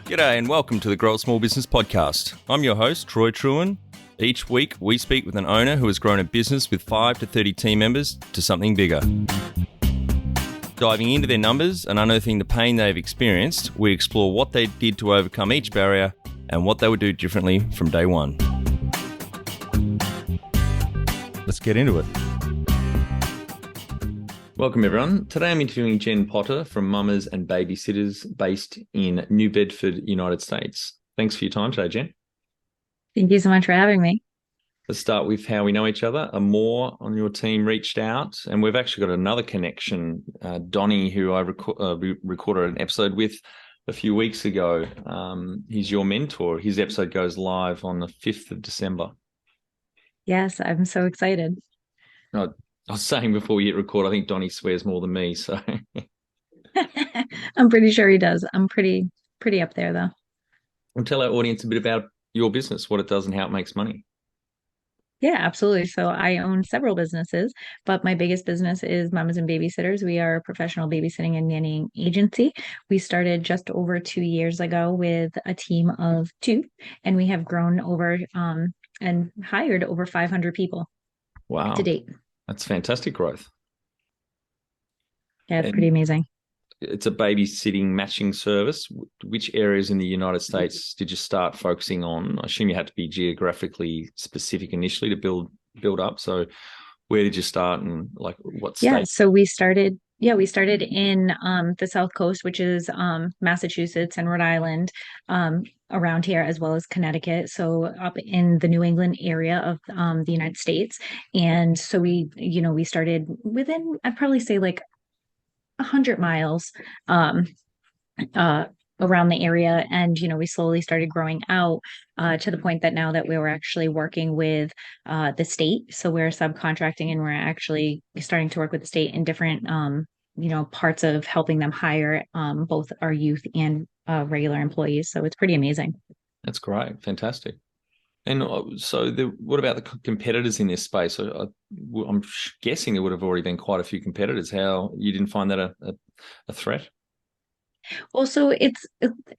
G'day and welcome to the Grow a Small Business Podcast. I'm your host, Troy Truen. Each week, we speak with an owner who has grown a business with 5 to 30 team members to something bigger. Diving into their numbers and unearthing the pain they've experienced, we explore what they did to overcome each barrier and what they would do differently from day one. Let's get into it. Welcome, everyone. Today I'm interviewing Jen Potter from Mamas and Babysitters based in New Bedford, United States. Thanks for your time today, Jen. Thank you so much for having me. Let's start with how we know each other. Amor on your team reached out, and we've actually got another connection. Donnie, who I recorded an episode with a few weeks ago. He's your mentor. His episode goes live on the 5th of December. Yes, I'm so excited. I was saying before we hit record, I think Donnie swears more than me. So I'm pretty sure he does. I'm pretty up there, though. I'll tell our audience a bit about your business, what it does and how it makes money. Yeah, absolutely. So I own several businesses, but my biggest business is Mamas and Babysitters. We are a professional babysitting and nannying agency. We started just over 2 years ago with a team of 2, and we have grown over and hired over 500 people to date. That's fantastic growth. Yeah, it's pretty amazing. It's a babysitting matching service. Which areas in the United States did you start focusing on? I assume you had to be geographically specific initially to build up. So where did you start and like what state? Yeah, so we started in the South Coast, which is Massachusetts and Rhode Island, around here, as well as Connecticut. So up in the New England area of the United States. And so we started within, I'd probably say like 100 miles around the area. And, we slowly started growing out to the point that now that we were actually working with the state. So we're subcontracting and we're actually starting to work with the state in different, parts of helping them hire both our youth and regular employees. So it's pretty amazing. That's great. Fantastic. And so what about the competitors in this space? I'm guessing there would have already been quite a few competitors. How you didn't find that a threat? Well, so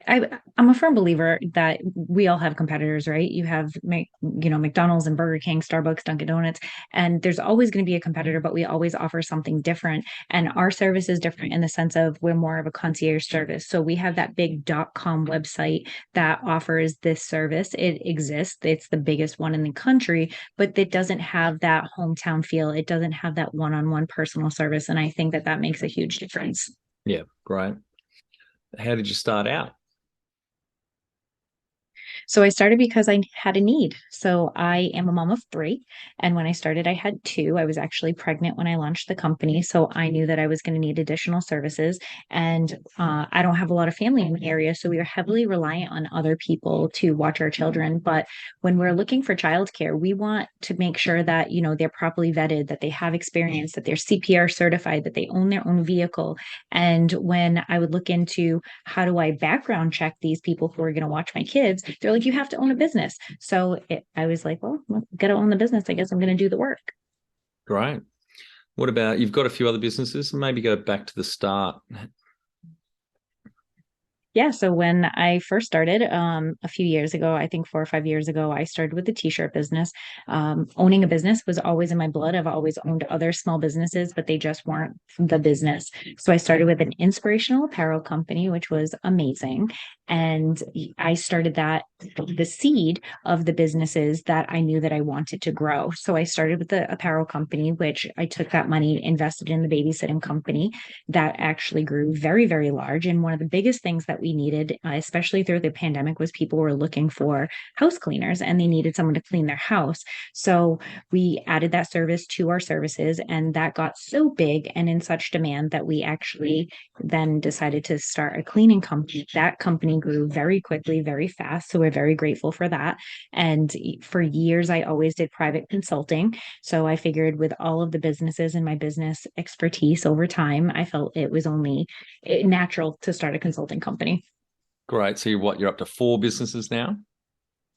I'm a firm believer that we all have competitors, right? You have, McDonald's and Burger King, Starbucks, Dunkin' Donuts, and there's always going to be a competitor, but we always offer something different. And our service is different in the sense of we're more of a concierge service. So we have that big .com website that offers this service. It exists. It's the biggest one in the country, but it doesn't have that hometown feel. It doesn't have that one-on-one personal service. And I think that makes a huge difference. Yeah, great. How did you start out? So I started because I had a need. So I am a mom of 3. And when I started, I had 2. I was actually pregnant when I launched the company. So I knew that I was going to need additional services. And I don't have a lot of family in the area. So we were heavily reliant on other people to watch our children. But when we're looking for childcare, we want to make sure that, they're properly vetted, that they have experience, that they're CPR certified, that they own their own vehicle. And when I would look into how do I background check these people who are going to watch my kids, they're like, you have to own a business. So I was like, well, got to own the business. I guess I'm going to do the work. Great. What about, you've got a few other businesses, maybe go back to the start. Yeah. So when I first started a few years ago, I think 4 or 5 years ago, I started with the t-shirt business. Owning a business was always in my blood. I've always owned other small businesses, but they just weren't the business. So I started with an inspirational apparel company, which was amazing. And I started the seed of the businesses that I knew that I wanted to grow. So I started with the apparel company, which I took that money, invested in the babysitting company that actually grew very, very large. And one of the biggest things that we needed, especially through the pandemic, was people were looking for house cleaners and they needed someone to clean their house. So we added that service to our services, and that got so big and in such demand that we actually then decided to start a cleaning company. That company grew very quickly, very fast. So we're very grateful for that. And for years, I always did private consulting. So I figured with all of the businesses and my business expertise over time, I felt it was only natural to start a consulting company. Great. So you're up to 4 businesses now?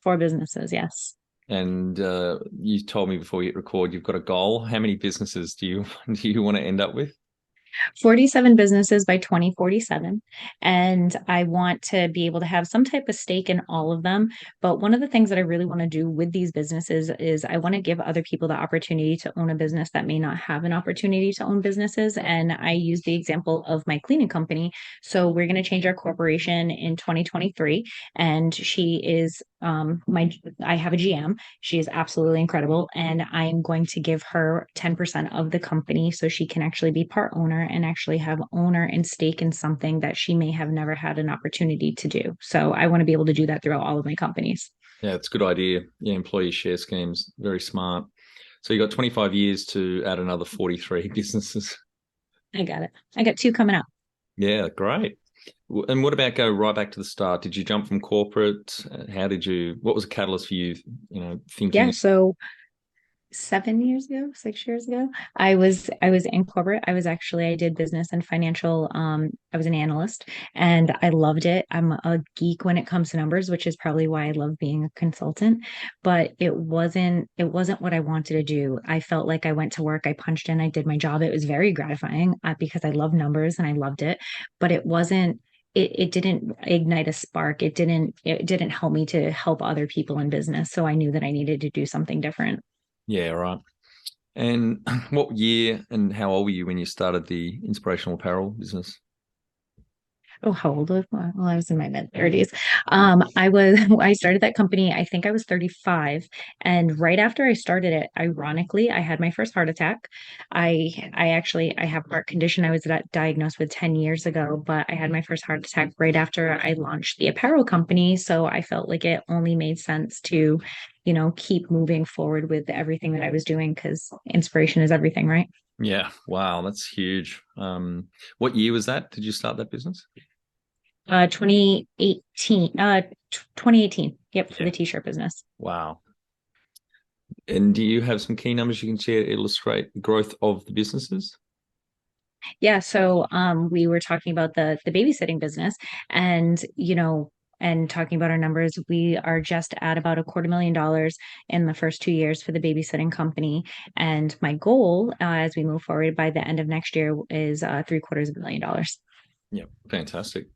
4 businesses, yes. And you told me before we hit record, you've got a goal. How many businesses do you want to end up with? 47 businesses by 2047. And I want to be able to have some type of stake in all of them. But one of the things that I really want to do with these businesses is I want to give other people the opportunity to own a business that may not have an opportunity to own businesses. And I use the example of my cleaning company. So we're going to change our corporation in 2023. And she is I have a GM. She is absolutely incredible. And I'm going to give her 10% of the company so she can actually be part owner and actually have owner and stake in something that she may have never had an opportunity to do. So I want to be able to do that throughout all of my companies. Yeah, it's a good idea. Yeah, employee share schemes, very smart. So you got 25 years to add another 43 businesses. I got it. I got two coming up. Yeah, great. And what about go right back to the start? Did you jump from corporate? What was a catalyst for you, Yeah. thinking? So 7 years ago, 6 years ago, I was in corporate. I did business and financial. I was an analyst and I loved it. I'm a geek when it comes to numbers, which is probably why I love being a consultant. But it wasn't what I wanted to do. I felt like I went to work, I punched in, I did my job. It was very gratifying because I love numbers and I loved it. But it didn't ignite a spark. It didn't help me to help other people in business. So I knew that I needed to do something different. Yeah, right. And what year and how old were you when you started the inspirational apparel business? Oh, how old was I? Well, I was in my mid 30s. I started that company, I think I was 35. And right after I started it, ironically, I had my first heart attack. I have a heart condition I was diagnosed with 10 years ago, but I had my first heart attack right after I launched the apparel company. So I felt like it only made sense to, keep moving forward with everything that I was doing because inspiration is everything, right? Yeah, wow, that's huge. What year was that? Did you start that business? 2018, 2018. Yep, for Yeah. the t-shirt business. Wow. And do you have some key numbers you can share to illustrate the growth of the businesses? Yeah, so we were talking about the babysitting business and and talking about our numbers, we are just at about $250,000 in the first 2 years for the babysitting company. And my goal as we move forward by the end of next year is $750,000. Yeah, fantastic.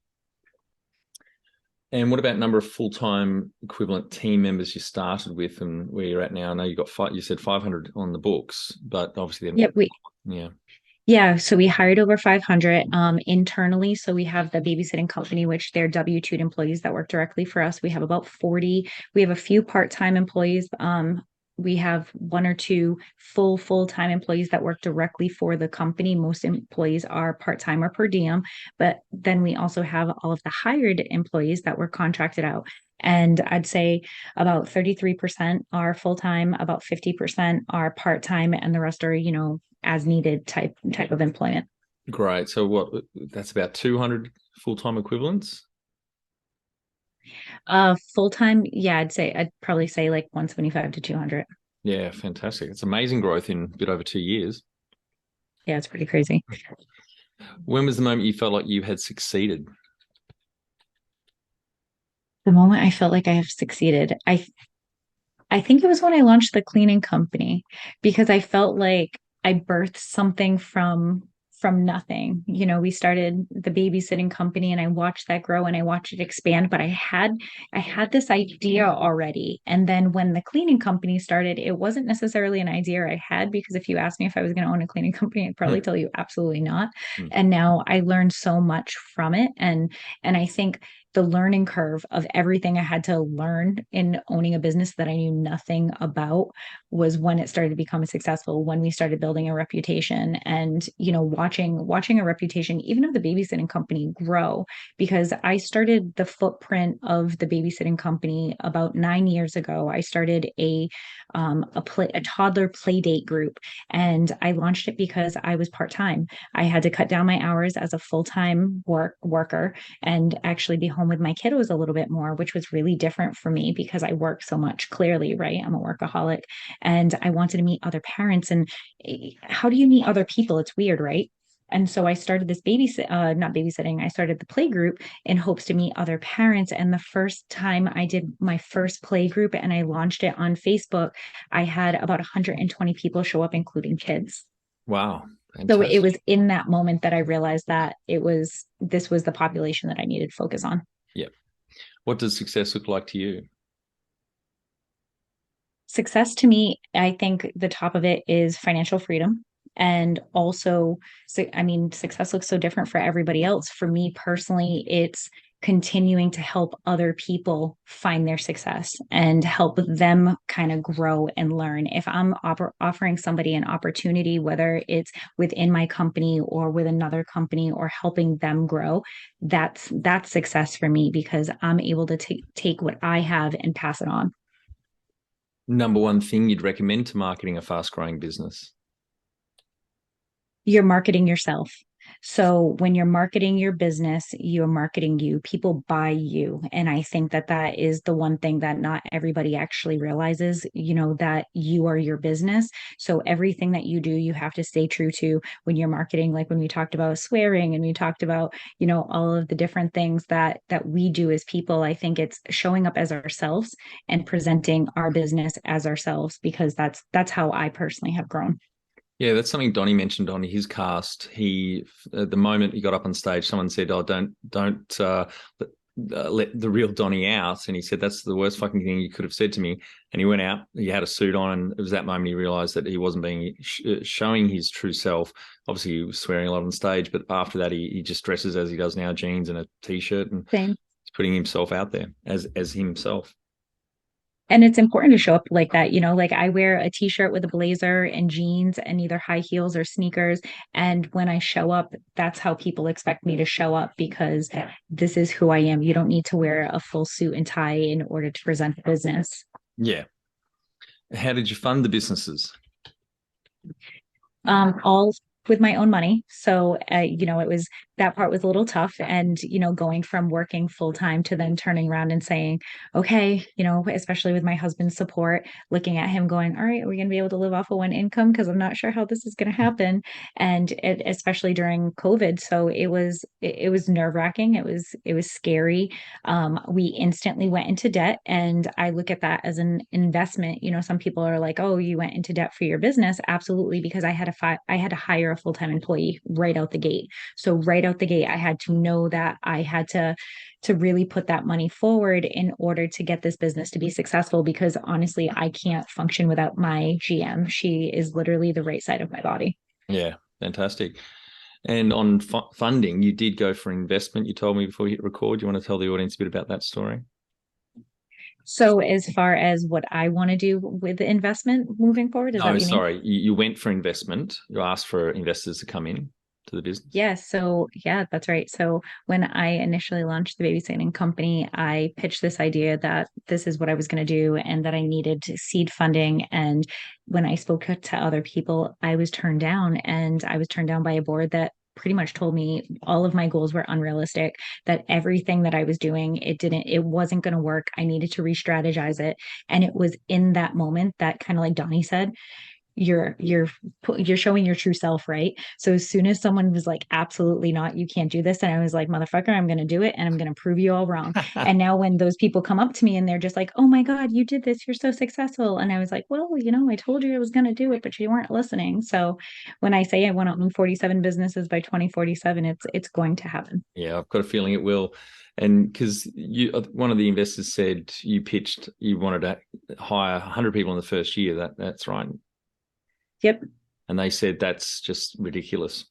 And what about number of full-time equivalent team members you started with and where you're at now? I know you got you said 500 on the books, but obviously, Yep, yeah, so we hired over 500 internally. So we have the babysitting company, which they're W-2 employees that work directly for us. We have about 40. We have a few part-time employees. We have one or two full-time employees that work directly for the company. Most employees are part-time or per diem, but then we also have all of the hired employees that were contracted out. And I'd say about 33% are full-time, about 50% are part-time, and the rest are, as needed type of employment. great. So that's about 200 full-time equivalents. Full-time, yeah, I'd probably say like 175 to 200. Yeah, fantastic. It's amazing growth in a bit over 2 years. Yeah, it's pretty crazy. When was the moment you felt like you had succeeded? The moment I felt like I have succeeded, I think it was when I launched the cleaning company because I felt like I birthed something from nothing. We started the babysitting company and I watched that grow and I watched it expand, but I had this idea already. And then when the cleaning company started, it wasn't necessarily an idea I had because if you asked me if I was going to own a cleaning company, I'd probably tell you absolutely not. Hmm. And now I learned so much from it and I think the learning curve of everything I had to learn in owning a business that I knew nothing about was when it started to become successful, when we started building a reputation and, watching a reputation, even of the babysitting company grow, because I started the footprint of the babysitting company about 9 years ago. I started a toddler play date group and I launched it because I was part-time. I had to cut down my hours as a full-time worker and actually be home with my kiddos a little bit more, which was really different for me because I work so much, clearly, right? I'm a workaholic and I wanted to meet other parents. And how do you meet other people? It's weird, right? And so I started this not babysitting. I started the play group in hopes to meet other parents. And the first time I did my first play group and I launched it on Facebook, I had about 120 people show up, including kids. Wow. So it Fantastic. was in that moment that I realized that this was the population that I needed to focus on. Yeah. What does success look like to you? Success to me, I think the top of it is financial freedom. And also, so, I mean, success looks so different for everybody else. For me personally, it's continuing to help other people find their success and help them kind of grow and learn. If I'm offering somebody an opportunity, whether it's within my company or with another company or helping them grow, that's success for me because I'm able to take what I have and pass it on. Number one thing you'd recommend to marketing a fast growing business? You're marketing yourself. So when you're marketing your business, you're marketing you. People buy you. And I think that that is the one thing that not everybody actually realizes, that you are your business. So everything that you do, you have to stay true to when you're marketing, like when we talked about swearing and we talked about, all of the different things that we do as people. I think it's showing up as ourselves and presenting our business as ourselves because that's how I personally have grown. Yeah, that's something Donnie mentioned on his cast. He, at the moment he got up on stage, someone said, "Oh, don't let the real Donnie out," and he said, "That's the worst fucking thing you could have said to me." And he went out. He had a suit on, and it was that moment he realized that he wasn't being showing his true self. Obviously, he was swearing a lot on stage, but after that, he just dresses as he does now, jeans and a t-shirt, and Same. he's putting himself out there as himself. And it's important to show up like that, like I wear a t-shirt with a blazer and jeans and either high heels or sneakers. And when I show up, that's how people expect me to show up because this is who I am. You don't need to wear a full suit and tie in order to present the business. Yeah. How did you fund the businesses? All with my own money. So, it was that part was a little tough. And, going from working full time to then turning around and saying, okay, especially with my husband's support, looking at him going, all right, are we going to be able to live off of one income? Because I'm not sure how this is going to happen. And especially during COVID. So it was nerve wracking. It was scary. We instantly went into debt. And I look at that as an investment. Some people are like, oh, you went into debt for your business. Absolutely. Because I had to hire a full-time employee right out the gate. So right out the gate, I had to know that I had to really put that money forward in order to get this business to be successful because honestly, I can't function without my GM. She is literally the right side of my body. Yeah, fantastic. And on funding, you did go for investment. You told me before we hit record. You want to tell the audience a bit about that story? So as far as what I want to do with the investment moving forward, is that No, what you mean? sorry. You went for investment. You asked for investors to come in to the business. Yeah, so yeah, that's right. So when I initially launched the babysitting company, I pitched this idea that this is what I was going to do and that I needed seed funding. And when I spoke to other people, I was turned down and I was turned down by a board that pretty much told me all of my goals were unrealistic, that everything that I was doing, it wasn't going to work. I needed to re-strategize it. And it was in that moment that kind of like Donnie said, you're showing your true self, right? So as soon as someone was like absolutely not, you can't do this, and I was like, motherfucker, I'm going to do it and I'm going to prove you all wrong. And now when those people come up to me and they're just like, oh my god, you did this, you're so successful, and I was like, well, I told you I was going to do it, but you weren't listening. So when I say I want to own 47 businesses by 2047, it's going to happen. Yeah, I've got a feeling it will. And because one of the investors said you pitched, you wanted to hire 100 people in the first year. That's right. Yep. And they said that's just ridiculous.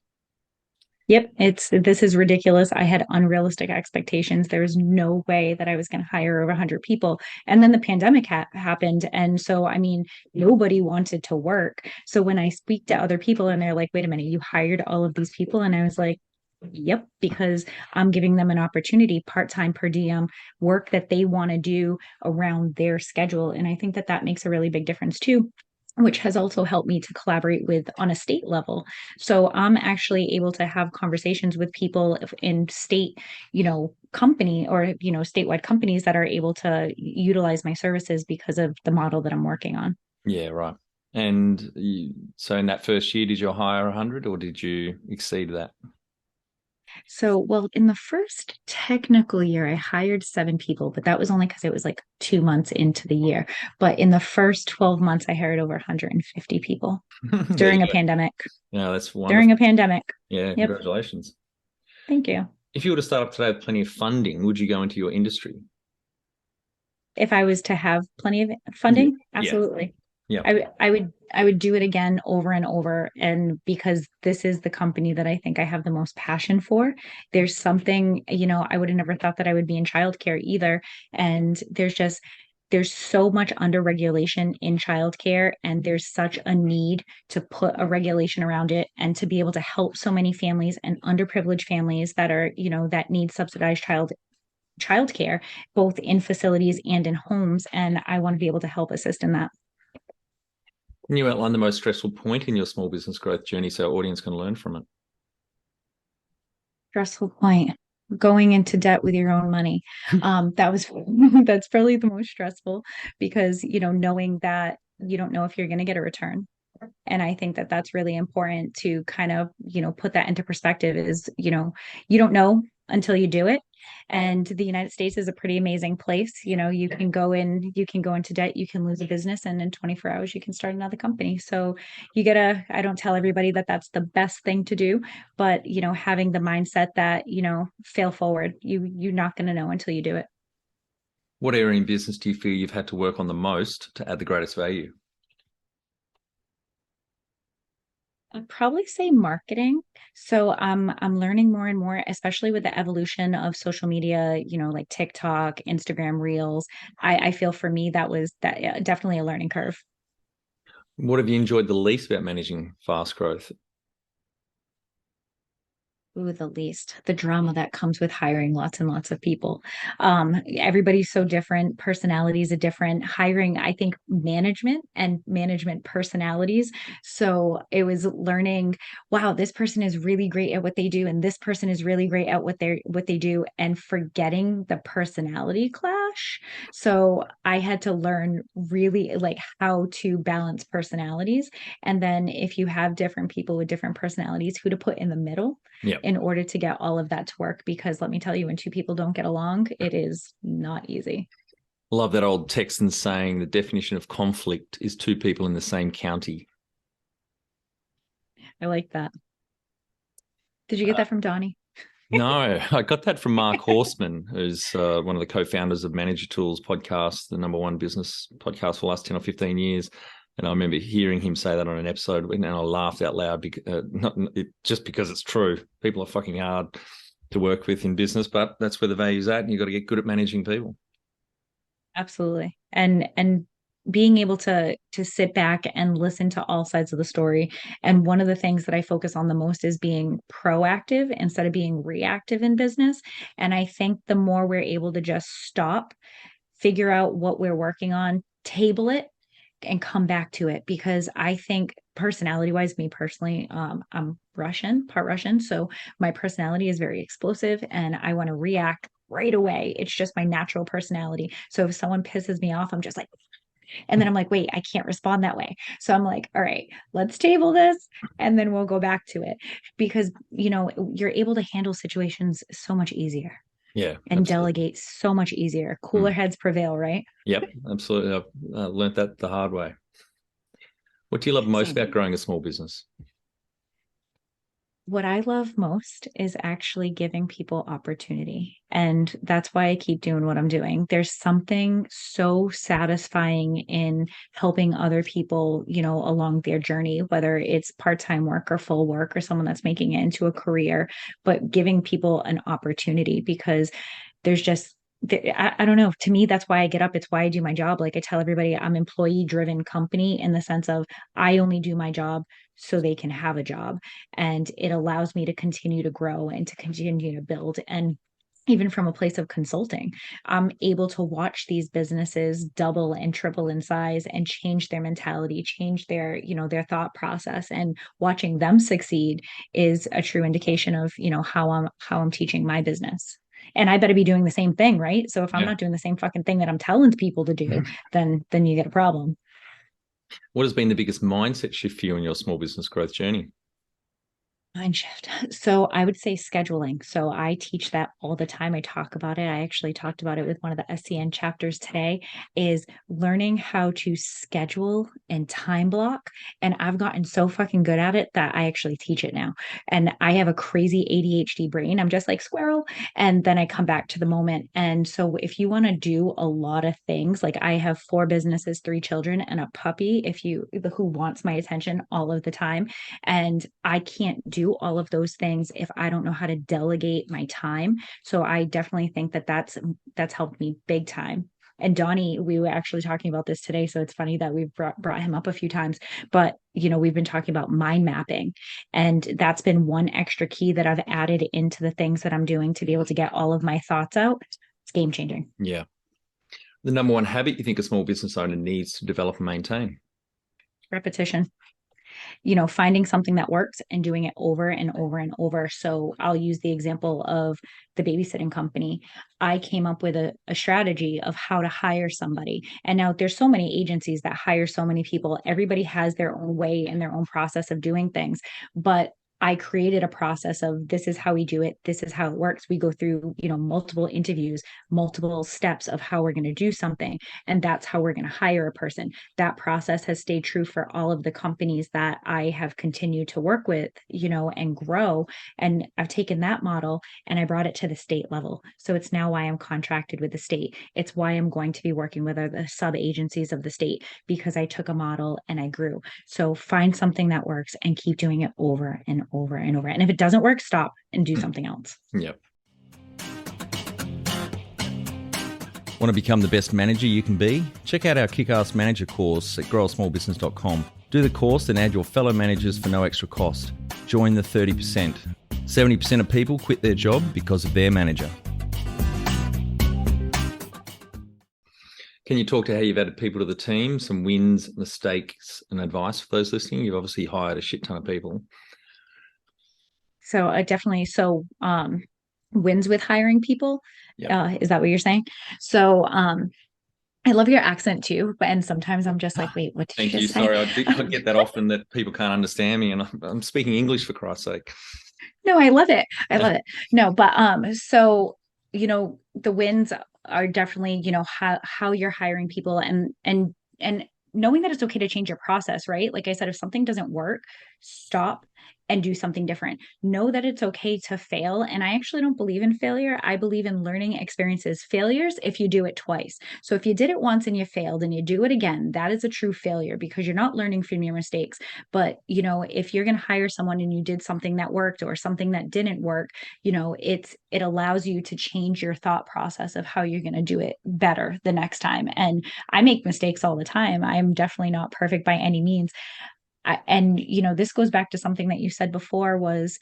Yep, this is ridiculous. I had unrealistic expectations. There was no way that I was going to hire over 100 people. And then the pandemic happened. And so, I mean, nobody wanted to work. So when I speak to other people and they're like, wait a minute, you hired all of these people? And I was like, yep, because I'm giving them an opportunity, part-time per diem, work that they want to do around their schedule. And I think that that makes a really big difference too, which has also helped me to collaborate with on a state level. So I'm actually able to have conversations with people in state, company or, statewide companies that are able to utilize my services because of the model that I'm working on. Yeah, right. And so in that first year, did you hire 100 or did you exceed that? So, well, in the first technical year, I hired 7 people, but that was only because it was like 2 months into the year. But in the first 12 months, I hired over 150 people. There you during a go. pandemic. Yeah, that's During wonderful. a pandemic. Yeah, Yep. congratulations. Thank you. If you were to start up today with plenty of funding, would you go into your industry? If I was to have plenty of Yeah. funding, Yeah. absolutely. Yeah. I would do it again over and over. And because this is the company that I think I have the most passion for, there's something, I would have never thought that I would be in childcare either. And there's so much under regulation in childcare, and there's such a need to put a regulation around it and to be able to help so many families and underprivileged families that are, that need subsidized childcare, both in facilities and in homes. And I want to be able to help assist in that. Can you outline the most stressful point in your small business growth journey so our audience can learn from it? Stressful point. Going into debt with your own money. That was that's probably the most stressful because knowing that you don't know if you're going to get a return. And I think that that's really important to kind of put that into perspective is you don't know until you do it. And the United States is a pretty amazing place. You can go into debt, you can lose a business, and in 24 hours you can start another company. So I don't tell everybody that that's the best thing to do, but having the mindset that fail forward, you're not going to know until you do it. What area in business do you feel you've had to work on the most to add the greatest value? I'd probably say marketing. So I'm learning more and more, especially with the evolution of social media, like TikTok, Instagram Reels. I feel for me that definitely a learning curve. What have you enjoyed the least about managing fast growth? Ooh, the least, the drama that comes with hiring lots and lots of people. Everybody's so different. Personalities are different. Hiring, I think, management and management personalities. So it was learning, wow, this person is really great at what they do, and this person is really great at what they do, and forgetting the personality clash. So I had to learn really like how to balance personalities. And then if you have different people with different personalities, who to put in the middle Yeah. in order to get all of that to work. Because let me tell you, when two people don't get along, it is not easy. Love that old Texan saying the definition of conflict is two people in the same county. I like that. Did you get that from Donnie? No, I got that from Mark Horstman, who's one of the co-founders of Manager Tools podcast, the number one business podcast for the last 10 or 15 years. And I remember hearing him say that on an episode, and I laughed out loud because just because it's true. People are fucking hard to work with in business, but that's where the value's at, and you've got to get good at managing people. Absolutely. And being able to sit back and listen to all sides of the story. And one of the things that I focus on the most is being proactive instead of being reactive in business. And I think the more we're able to just stop, figure out what we're working on, table it, and come back to it. Because I think personality wise, me personally, I'm Russian, part Russian. So my personality is very explosive and I want to react right away. It's just my natural personality. So if someone pisses me off, I'm just like, and then I'm like, wait, I can't respond that way. So I'm like, all right, let's table this and then we'll go back to it because, you're able to handle situations so much easier Yeah, and absolutely. delegate so much easier. Cooler Mm. heads prevail, right? Yep, absolutely. I've learned that the hard way. What do you love most So about growing a small business? what I love most is actually giving people opportunity. And that's why I keep doing what I'm doing. There's something so satisfying in helping other people, along their journey, whether it's part-time work or full work or someone that's making it into a career, but giving people an opportunity because there's just I don't know. To me, that's why I get up. It's why I do my job. Like I tell everybody, I'm employee driven company in the sense of I only do my job so they can have a job. And it allows me to continue to grow and to continue to build. And even from a place of consulting, I'm able to watch these businesses double and triple in size and change their mentality, change their thought process. And watching them succeed is a true indication of, how I'm teaching my business. And I better be doing the same thing, right? So if I'm Yeah. not doing the same fucking thing that I'm telling people to do, then you get a problem. What has been the biggest mindset shift for you in your small business growth journey? Mind shift. So I would say scheduling. So I teach that all the time. I talk about it. I actually talked about it with one of the SCN chapters today, is learning how to schedule and time block. And I've gotten so fucking good at it that I actually teach it now. And I have a crazy ADHD brain. I'm just like squirrel. And then I come back to the moment. And so if you want to do a lot of things, like I have 4 businesses, 3 children, and a puppy, if you who wants my attention all of the time, and I can't do all of those things if I don't know how to delegate my time. So I definitely think that that's helped me big time. And Donnie, we were actually talking about this today. So it's funny that we've brought him up a few times, but we've been talking about mind mapping. And that's been one extra key that I've added into the things that I'm doing to be able to get all of my thoughts out. It's game changing. Yeah. The number one habit you think a small business owner needs to develop and maintain? Repetition. Finding something that works and doing it over and over and over. So I'll use the example of the babysitting company. I came up with a strategy of how to hire somebody. And now there's so many agencies that hire so many people. Everybody has their own way and their own process of doing things. But I created a process of, this is how we do it. This is how it works. We go through, multiple interviews, multiple steps of how we're going to do something. And that's how we're going to hire a person. That process has stayed true for all of the companies that I have continued to work with, and grow. And I've taken that model and I brought it to the state level. So it's now why I'm contracted with the state. It's why I'm going to be working with the sub agencies of the state, because I took a model and I grew. So find something that works and keep doing it over and over and over. And if it doesn't work, stop and do something else. Yep. Want to become the best manager you can be? Check out our Kick-Ass Manager course at growasmallbusiness.com. Do the course and add your fellow managers for no extra cost. Join the 30%. 70% of people quit their job because of their manager. Can you talk to how you've added people to the team, some wins, mistakes, and advice for those listening? You've obviously hired a shit ton of people. So definitely. So wins with hiring people. Yep. Is that what you're saying? So I love your accent too, and sometimes I'm just like, wait, what did Thank you you. just say? Sorry, I get that often that people can't understand me, and I'm speaking English for Christ's sake. No, I love it. I love it. No, but so the wins are definitely, how you're hiring people, and knowing that it's okay to change your process, right? Like I said, if something doesn't work, stop and do something different. Know that it's okay to fail. And I actually don't believe in failure. I believe in learning experiences. Failures if you do it twice. So if you did it once and you failed and you do it again, that is a true failure, because you're not learning from your mistakes. But if you're going to hire someone and you did something that worked or something that didn't work, it allows you to change your thought process of how you're going to do it better the next time. And I make mistakes all the time. I'm definitely not perfect by any means. And this goes back to something that you said before, was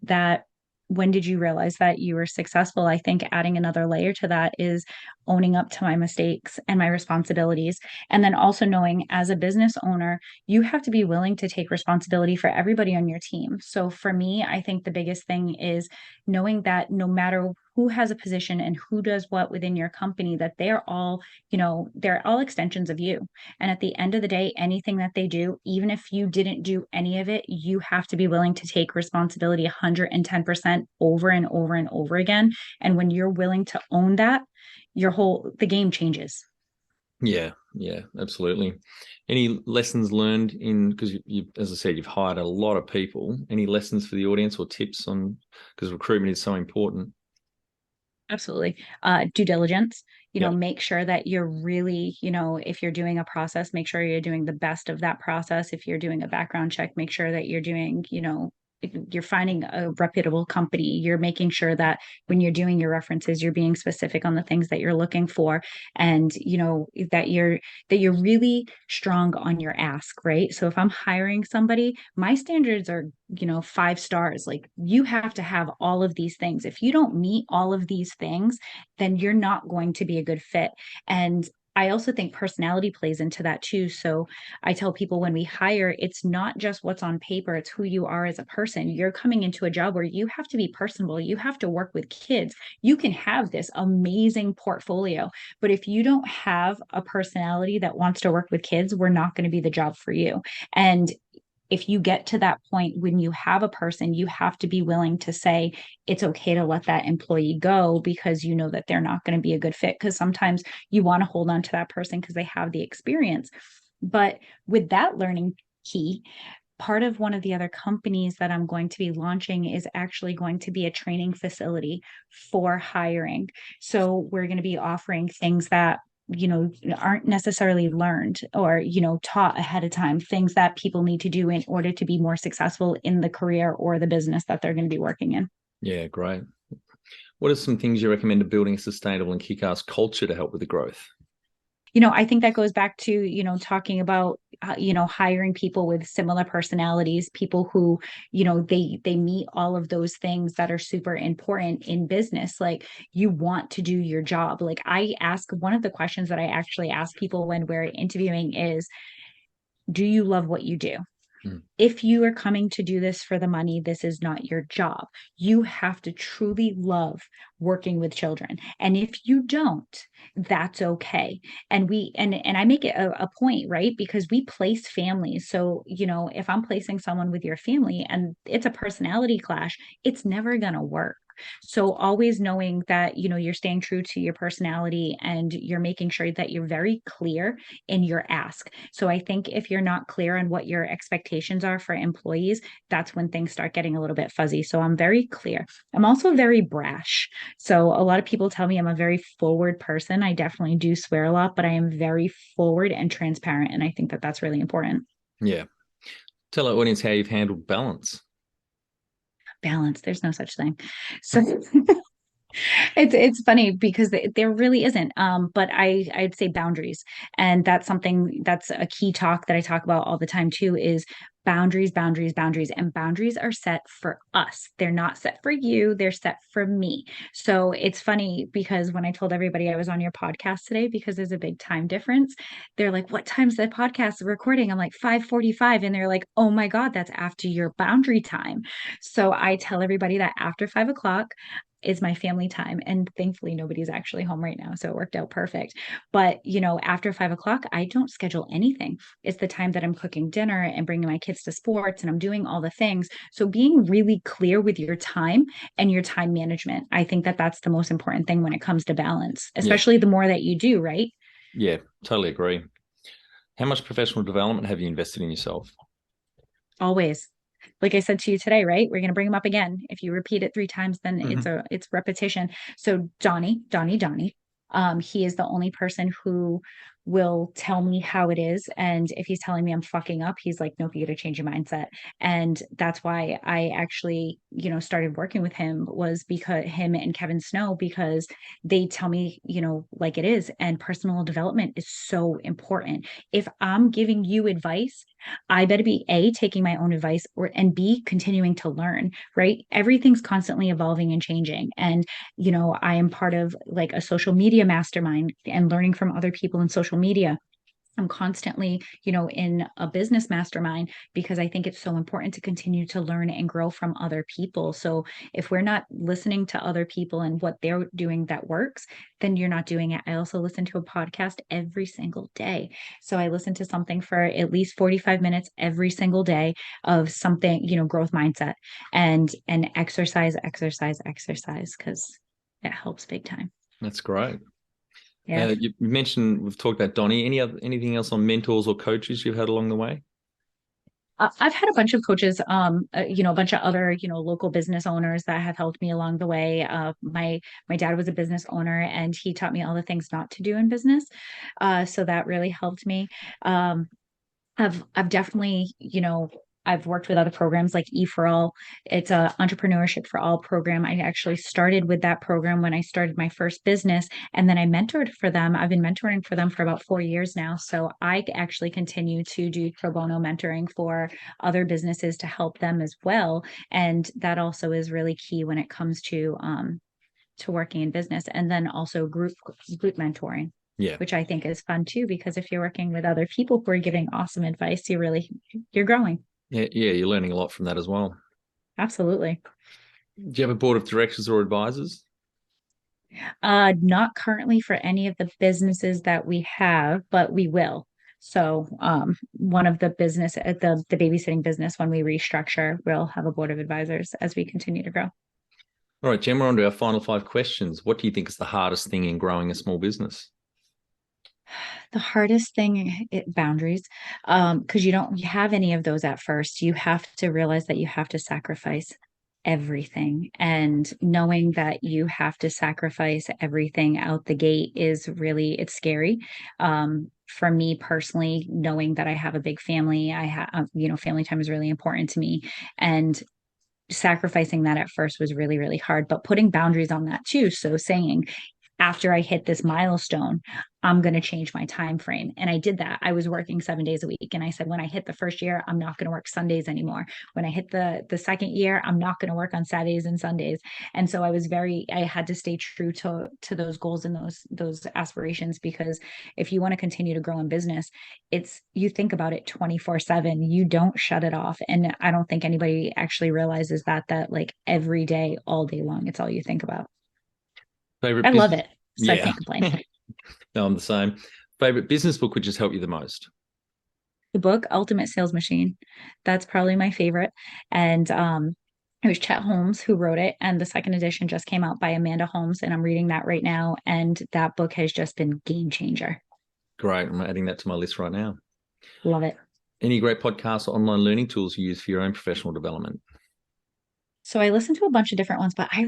that when did you realize that you were successful? I think adding another layer to that is owning up to my mistakes and my responsibilities. And then also knowing, as a business owner, you have to be willing to take responsibility for everybody on your team. So for me, I think the biggest thing is knowing that no matter who has a position and who does what within your company, that they're all extensions of you. And at the end of the day, anything that they do, even if you didn't do any of it, you have to be willing to take responsibility 110% over and over and over again. And when you're willing to own that, the game changes. Yeah, absolutely. Any lessons learned because you, as I said, you've hired a lot of people. Any lessons for the audience or tips on, because recruitment is so important? Absolutely. Due diligence, Yep. make sure that you're really, if you're doing a process, make sure you're doing the best of that process. If you're doing a background check, make sure that you're doing, if you're finding a reputable company, you're making sure that when you're doing your references, you're being specific on the things that you're looking for, and that you're really strong on your ask, right? So if I'm hiring somebody, my standards are 5 stars. Like, you have to have all of these things. If you don't meet all of these things, then you're not going to be a good fit. And I also think personality plays into that too. So I tell people, when we hire, it's not just what's on paper, it's who you are as a person. You're coming into a job where you have to be personable. You have to work with kids. You can have this amazing portfolio, but if you don't have a personality that wants to work with kids, we're not going to be the job for you. And if you get to that point when you have a person, you have to be willing to say it's okay to let that employee go because you know that they're not going to be a good fit. Because sometimes you want to hold on to that person because they have the experience. But with that learning key, part of one of the other companies that I'm going to be launching is actually going to be a training facility for hiring. So we're going to be offering things that aren't necessarily learned or taught ahead of time, things that people need to do in order to be more successful in the career or the business that they're going to be working in. Yeah, great. What are some things you recommend to building a sustainable and kick-ass culture to help with the growth? I think that goes back to, talking about, hiring people with similar personalities, people who, they meet all of those things that are super important in business. Like, you want to do your job. Like, one of the questions that I actually ask people when we're interviewing is, do you love what you do? If you are coming to do this for the money, this is not your job. You have to truly love working with children. And if you don't, that's okay. And I make it a point, right? Because we place families. So, if I'm placing someone with your family and it's a personality clash, it's never going to work. So always knowing that, you're staying true to your personality and you're making sure that you're very clear in your ask. So I think if you're not clear on what your expectations are for employees, that's when things start getting a little bit fuzzy. So I'm very clear. I'm also very brash. So a lot of people tell me I'm a very forward person. I definitely do swear a lot, but I am very forward and transparent. And I think that that's really important. Yeah. Tell our audience how you've handled balance. Balance. There's no such thing. So it's funny because there really isn't. But I'd say boundaries, and that's a key talk that I talk about all the time too. Is boundaries, boundaries, boundaries, and boundaries are set for us. They're not set for you. They're set for me. So it's funny because when I told everybody I was on your podcast today, because there's a big time difference, they're like, "What time's the podcast recording?" I'm like 5:45, and they're like, "Oh my God, that's after your boundary time." So I tell everybody that after 5 o'clock is my family time. And thankfully, nobody's actually home right now. So it worked out perfect. But, after 5 o'clock, I don't schedule anything. It's the time that I'm cooking dinner and bringing my kids to sports and I'm doing all the things. So being really clear with your time and your time management, I think that that's the most important thing when it comes to balance, especially the more that you do, right? Yeah, totally agree. How much professional development have you invested in yourself? Always. Like I said to you today, right? We're going to bring them up again. If you repeat it 3 times, then it's repetition. So Donnie, he is the only person who will tell me how it is. And if he's telling me I'm fucking up, he's like, nope, you got to change your mindset. And that's why I actually, started working with him, was because him and Kevin Snow, because they tell me, like it is. And personal development is so important. If I'm giving you advice, I better be A, taking my own advice, and B, continuing to learn, right? Everything's constantly evolving and changing. And, I am part of like a social media mastermind and learning from other people in social media. I'm constantly, in a business mastermind because I think it's so important to continue to learn and grow from other people. So if we're not listening to other people and what they're doing that works, then you're not doing it. I also listen to a podcast every single day. So I listen to something for at least 45 minutes every single day of something, growth mindset and exercise, because it helps big time. That's great. Yeah. You mentioned, we've talked about Donnie. Anything else on mentors or coaches you've had along the way? I've had a bunch of coaches, a bunch of other, local business owners that have helped me along the way. My dad was a business owner and he taught me all the things not to do in business. So that really helped me. I've definitely, I've worked with other programs like E for All. It's a entrepreneurship for all program. I actually started with that program when I started my first business, and then I mentored for them. I've been mentoring for them for about 4 years now. So I actually continue to do pro bono mentoring for other businesses to help them as well. And that also is really key when it comes to working in business, and then also group mentoring. Yeah. Which I think is fun too, because if you're working with other people who are giving awesome advice, you're growing. Yeah, you're learning a lot from that as well. Absolutely. Do you have a board of directors or advisors? Not currently for any of the businesses that we have, but we will. So one of the business at the babysitting business, when we restructure, we'll have a board of advisors as we continue to grow. All right, Jen, we're on to our final 5 questions. What do you think is the hardest thing in growing a small business? The hardest thing, boundaries, because you don't have any of those at first. You have to realize that you have to sacrifice everything, and knowing that you have to sacrifice everything out the gate is really, it's scary. For me personally, knowing that I have a big family, I have, family time is really important to me, and sacrificing that at first was really, really hard, but putting boundaries on that too. So saying, after I hit this milestone, I'm going to change my time frame. And I did that. I was working 7 days a week. And I said, when I hit the first year, I'm not going to work Sundays anymore. When I hit the second year, I'm not going to work on Saturdays and Sundays. And so I had to stay true to those goals and those aspirations, because if you want to continue to grow in business, you think about it 24/7. You don't shut it off. And I don't think anybody actually realizes that like every day, all day long, it's all you think about. Favorite I love it. So Yeah. I can't complain. No, I'm the same. Favorite business book would just help you the most? The book Ultimate Sales Machine. That's probably my favorite. And it was Chet Holmes who wrote it. And the second edition just came out by Amanda Holmes. And I'm reading that right now. And that book has just been game changer. Great. I'm adding that to my list right now. Love it. Any great podcasts or online learning tools you use for your own professional development? So I listen to a bunch of different ones, but I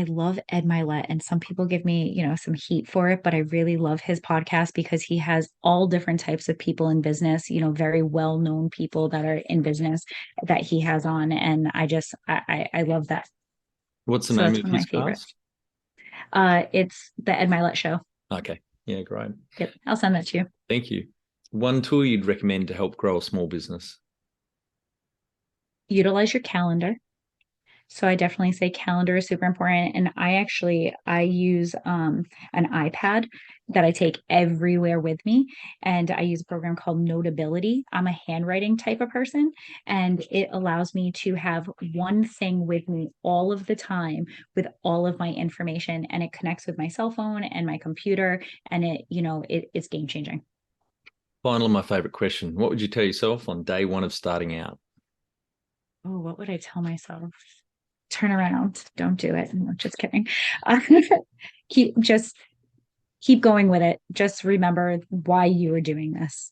love Ed Milet, and some people give me, some heat for it, but I really love his podcast because he has all different types of people in business, very well-known people that are in business that he has on. And I love that. What's the name of his favorites? It's the Ed Milet Show. Okay. Yeah, great. Yep. I'll send that to you. Thank you. One tool you'd recommend to help grow a small business? Utilize your calendar. So I definitely say calendar is super important. And I use an iPad that I take everywhere with me. And I use a program called Notability. I'm a handwriting type of person, and it allows me to have one thing with me all of the time with all of my information. And it connects with my cell phone and my computer. And it's game changing. Finally, my favorite question. What would you tell yourself on day one of starting out? Oh, what would I tell myself? Turn around. Don't do it. I'm just kidding. Keep going with it. Just remember why you are doing this.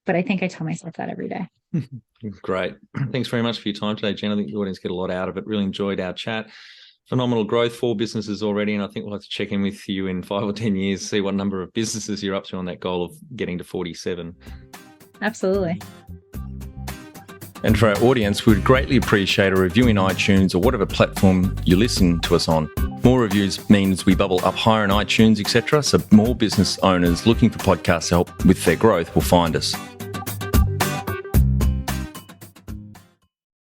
But I think I tell myself that every day. Great. Thanks very much for your time today, Jen. I think the audience get a lot out of it. Really enjoyed our chat. Phenomenal growth, 4 businesses already. And I think we'll have to check in with you in 5 or 10 years, see what number of businesses you're up to on that goal of getting to 47. Absolutely. And for our audience, we'd greatly appreciate a review in iTunes or whatever platform you listen to us on. More reviews means we bubble up higher in iTunes, etc. So more business owners looking for podcasts to help with their growth will find us.